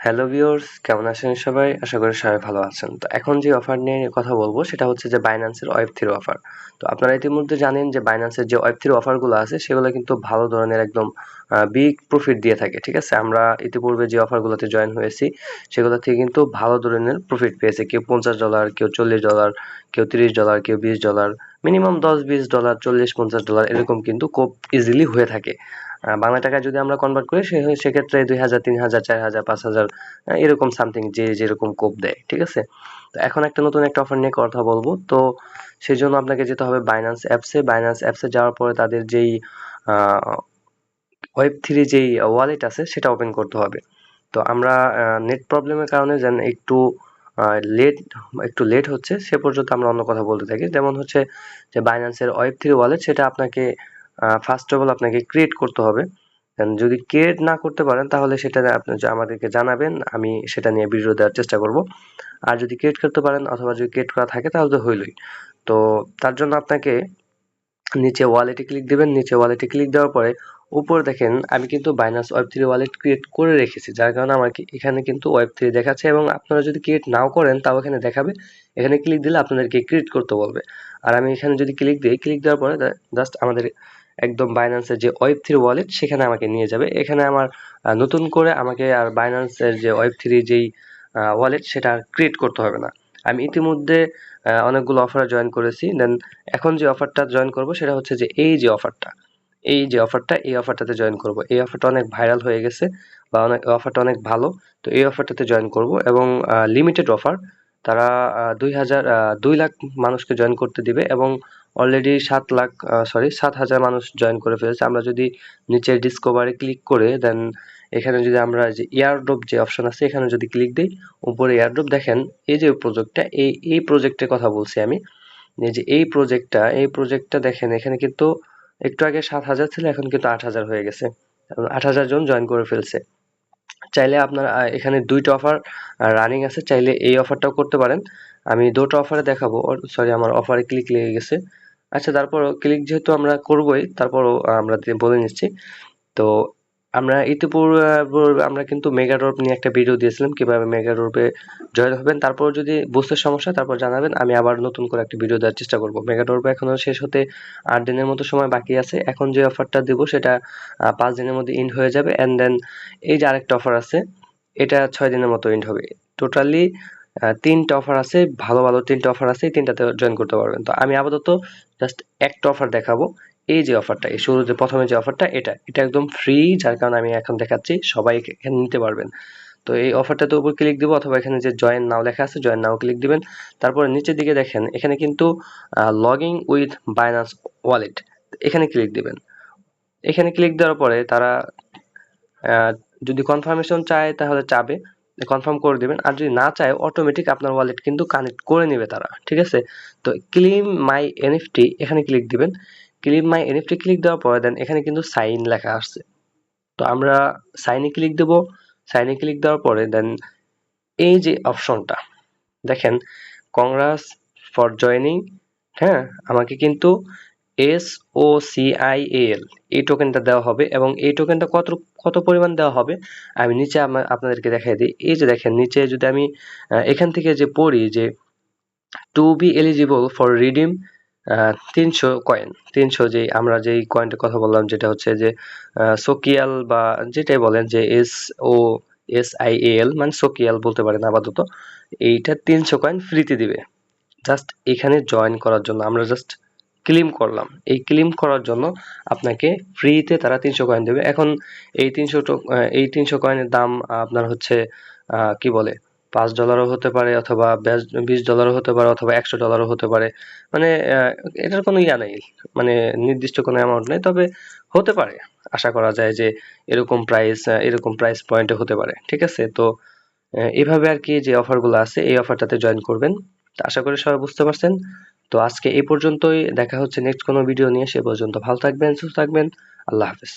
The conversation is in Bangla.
হ্যালো ভিউয়ার্স, কেমন আছেন সবাই? আশা করি সবাই ভালো আছেন। তো এখন যে অফার নিয়ে কথা বলবো সেটা হচ্ছে যে বাইন্যান্সের ওয়েব3 অফার। তো আপনারা ইতিমধ্যে জানেন যে বাইন্যান্সের যে ওয়েব3 অফারগুলো আছে সেগুলো কিন্তু ভালো ধরনের একদম বিগ প্রফিট দিয়ে থাকে। ঠিক আছে? আমরা ইতিপূর্বে যে অফারগুলোতে জয়েন হয়েছি সেগুলো থেকে কিন্তু ভালো ধরনের প্রফিট পেয়েছে। কেউ $50, কেউ $40, কেউ $30, কেউ $20, মিনিমাম $10-20, $40-50 এরকম কিন্তু খুব ইজিলি হয়ে থাকে। বাংলা টাকায় যদি আমরা কনভার্ট করি সেক্ষেত্রে 2000, 3000, 4000, 5000 এরকম সামথিং যে যেরকম কোপ দেয়। ঠিক আছে? তো এখন নতুন একটা অফার নিয়ে কথা বলবো। তো সেই জন্য আপনাকে যেতে হবে বাইন্যান্স অ্যাপসে যাওয়ার পরে তাদের যেই ওয়েব3 যেই ওয়ালেট আছে সেটা ওপেন করতে হবে। তো আমরা নেট প্রবলেমের কারণে যেন লেট একটু লেট হচ্ছে সে পর্যন্ত আমরা অন্য কথা বলতে থাকি। যেমন হচ্ছে যে বাইন্যান্সের ওয়েব3 ওয়ালেট সেটা আপনাকে ফার্স্ট অফ অল আপনাকে ক্রিয়েট করতে হবে। যদি ক্রিয়েট না করতে পারেন তাহলে সেটা আপনি আমাদেরকে জানাবেন, আমি সেটা নিয়ে ভিডিও দেওয়ার চেষ্টা করব। আর যদি ক্রিয়েট করতে পারেন অথবা যদি ক্রিয়েট করা থাকে তাহলে তো হইলই। তো তার জন্য আপনাকে নিচে ওয়ালেটে ক্লিক দিবেন। নিচে ওয়ালেটে ক্লিক দেওয়ার পরে উপরে দেখেন আমি কিন্তু বাইন্যান্স ওয়েব3 ওয়ালেট ক্রিয়েট করে রেখেছি, যার কারণে আমার এখানে কিন্তু ওয়েব3 দেখাচ্ছে এবং আপনারা যদি ক্রিয়েট নাও করেন তাও এখানে দেখাবে। এখানে ক্লিক দিলে আপনাদেরকে ক্রিয়েট করতে বলবে। আর আমি এখানে যদি ক্লিক দিই, ক্লিক দেওয়ার পরে জাস্ট আমাদের একদম বাইন্যান্সের যে ওয়েব3 ওয়ালেট সেখানে আমাকে নিয়ে যাবে। এখানে আমার নতুন করে আমাকে আর বাইন্যান্সের যে ওয়েব3 যেই ওয়ালেট সেটা ক্রিয়েট করতে হবে না। আমি ইতিমধ্যে অনেকগুলো অফারে জয়েন করেছি। দেন এখন যে অফারটা জয়েন করব সেটা হচ্ছে যে এই অফারটাতে জয়েন করব। এই অফারটা অনেক ভাইরাল হয়ে গেছে বা অফারটা অনেক ভালো। তো এই অফারটাতে জয়েন করব এবং লিমিটেড অফার। তারা 2 লাখ মানুষকে জয়েন করতে দিবে এবং অলরেডি 7,000 মানুষ জয়েন করে ফেলেছে। আমরা যদি নিচে ডিসকভারে ক্লিক করে দেন এখানে যদি আমরা যে এয়ারড্রপ যে অপশন আছে এখানে যদি ক্লিক দিই, উপরে এয়ারড্রপ দেখেন। এই যে প্রজেক্টটা, এই প্রজেক্টের কথা বলছি আমি। এই যে এই প্রজেক্টটা দেখেন, এখানে কিন্তু একটু আগে 7,000 ছিল, এখন কিন্তু 8,000 হয়ে গেছে। 8,000 জন জয়েন করে ফেলছে। চাইলে আপনারা এখানে 2টা অফার রানিং আছে, চাইলে এই অফারটাও করতে পারেন। আমি 2টা অফারে দেখাবো। সরি, আমার অফারে ক্লিক লেগে গেছে। আচ্ছা, তারপরও ক্লিক যেহেতু আমরা করবোই, তারপরও আমরা বলে নিচ্ছি। তো আমরা ইতিপূর্বে আমরা কিন্তু মেগা ড্রপ নিয়ে একটা ভিডিও দিয়েছিলাম কিভাবে মেগা ড্রপে জয়েন হবেন। তারপর যদি বুঝতে সমস্যা তারপর জানাবেন, আমি আবার নতুন করে একটা ভিডিও দেওয়ার চেষ্টা করব। মেগা ড্রপ এখনো শেষ হতে 8 দিনের মতো সময় বাকি আছে। এখন যে অফারটা দেব সেটা 5 দিনের মধ্যে এন্ড হয়ে যাবে। এন্ড দেন এই যে আরেকটা অফার আছে, এটা 6 দিনের মতো এন্ড হবে। টোটালি 3টা অফার আছে, ভালো ভালো 3টা অফার আছে। এই 3টাতে জয়েন করতে পারবেন। তো আমি আপাতত জাস্ট একটা অফার দেখাবো। এই যে অফারটা, এই শুরুতে প্রথমে যে অফারটা, এটা একদম ফ্রি, যার কারণে আমি এখন দেখাচ্ছি, সবাই এখানে নিতে পারবেন। তো এই অফারটাতে উপর ক্লিক দিব অথবা এখানে যে জয়েন নাও লেখা আছে জয়েন নাও ক্লিক দিবেন। তারপরে নিচের দিকে দেখেন এখানে কিন্তু লগইন উইথ বাইন্যান্স ওয়ালেট, এখানে ক্লিক দিবেন। এখানে ক্লিক দেওয়ার পরে তারা আহ, যদি কনফার্মেশন চায় তাহলে চাবে, কনফার্ম করে দিবেন। আর যদি না চায় অটোমেটিক আপনার ওয়ালেট কিন্তু কানেক্ট করে নেবে তারা। ঠিক আছে? তো ক্লেম মাই এনএফটি এখানে ক্লিক দিবেন। ক্লেম মাই এনএফটি ক্লিক দেওয়ার পরে দেন এখানে কিন্তু সাইন লেখা আসছে। তো আমরা সাইনে ক্লিক দেব। সাইনে ক্লিক দেওয়ার পরে দেন এই যে অপশনটা দেখেন, কংগ্রাস ফর জয়নিং। হ্যাঁ, আমাকে কিন্তু SOCIAL এই টোকেনটা দেওয়া হবে এবং এই টোকেনটা কত কত পরিমাণ দেওয়া হবে আমি নিচে আপনাদেরকে দেখাই দিই। এই যে দেখেন নিচে যদি আমি এখান থেকে যে পড়ি যে to be eligible for redeem 300 coin, 300 যে আমরা যেই কয়েনটার কথা বললাম যেটা হচ্ছে যে সোকিয়াল বা যেটাই বলেন যে SOSIAL মানে সোকিয়াল বলতে পারেন আপাতত। এইটা 300 কয়েন ফ্রিতে দিবে জাস্ট এখানে জয়েন করার জন্য। আমরা জাস্ট ক্লেম করলাম, এই ক্লেম করার জন্য আপনাকে ফ্রিতে তারা 300 কয়েন দেবে। এখন এই 300 কয়েনের দাম আপনার হচ্ছে কি বলে $5 হতে পারে অথবা $20 হতে পারে অথবা $100 হতে পারে। মানে এটার কোনো ইয়া নেই, মানে নির্দিষ্ট কোনো অ্যামাউন্ট নেই, তবে হতে পারে। আশা করা যায় যে এরকম প্রাইস পয়েন্টে হতে পারে। ঠিক আছে? তো এভাবে আর কি যে অফারগুলো আছে এই অফারটাতে জয়েন করবেন। তো আশা করি সবাই বুঝতে পারছেন। তো আজকে এই পর্যন্তই, দেখা হচ্ছে নেক্সট কোনো ভিডিও নিয়ে। সে পর্যন্ত ভালো থাকবেন, সুস্থ থাকবেন। আল্লাহ হাফেজ।